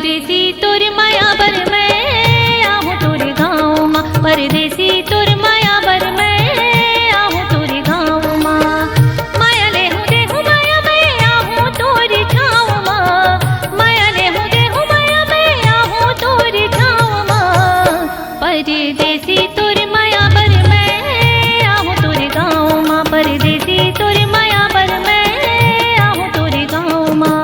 परदेसी तोर माया बर मैं आहूँ तोरे गाँव माँ। परदेसी तोर माया बर मैं आहूँ तोरे गाँव माँ। माया लेहूँ देहूँ माया मैं आहूँ तोरे छाँव माँ। माया लेहूँ देहूँ माया मैं आहूँ तोरे छाँव माँ। परदेसी तोर माया बर मैं आहूँ तोरे गाँव माँ। परदेसी तोर माया बर मैं आहूँ तोरे गाँव माँ।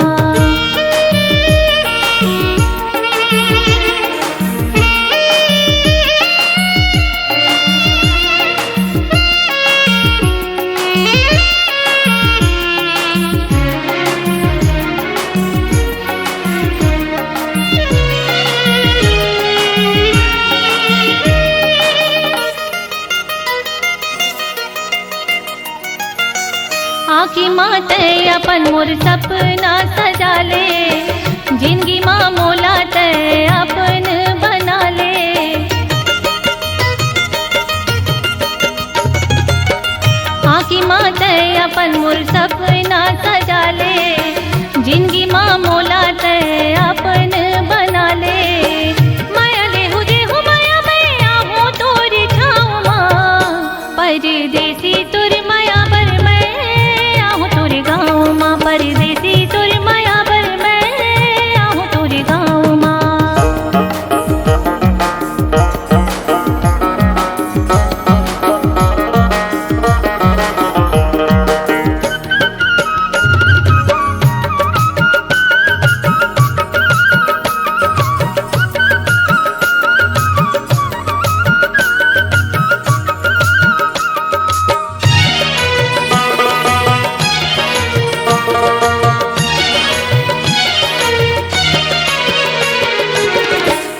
आँखी माते अपन मोर सपना सजा ले। जिंदगी माँ मोला ते अपन बना ले। आँखी माते अपन मोर सपना सजा ले। जिंदगी माँ मोला ते अपन बना ले। माया लेहू देहू माया मैं आहूँ तोरे छाँव माँ। परदेसी तोर माया बर मैं आहूँ तोरे गाँव माँ। परदेसी तोर माया बर मैं आहूँ तोरे गाँव माँ।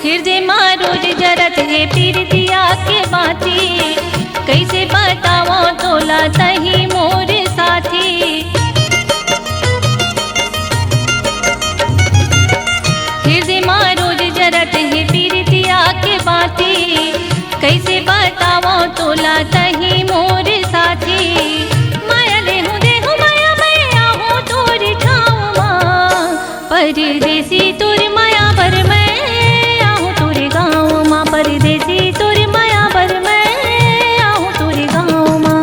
हृदय माँ रोज जरत है पीरतिया के बाती। कैसे बताओ तोला तही मोर साथी। हृदय माँ रोज जरत है पीरतिया के बाती। कैसे बताओ तोला तही मोर साथी। माया लेहूँ देहूँ माया मैं आहूँ तोरे छाँव माँ। परदेसी तोर माया बर मैं गाँव माँ। परदेसी तोर माया बर मैं आहूँ तोरे गाँव माँ।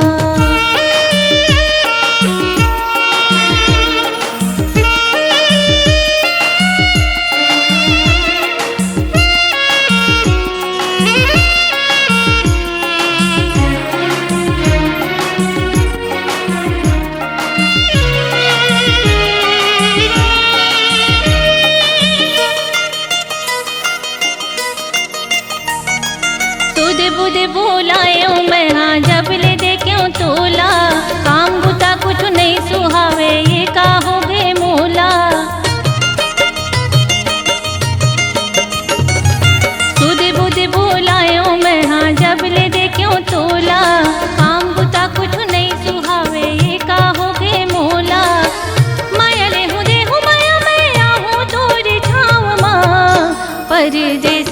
बुध बोलायो मैं हाँ जब ले दे क्यों तोला। काम बुता कुछ नहीं सुहावे ये का हो गे मोला। सुध बुध बोलायो मैं हाँ जब ले दे क्यों तोला। काम बुता कुछ नहीं सुहावे ये का हो गे मोला। माया लेहूँ देहूँ माया मैं आहूँ तोरे छाँव माँ। परदेसी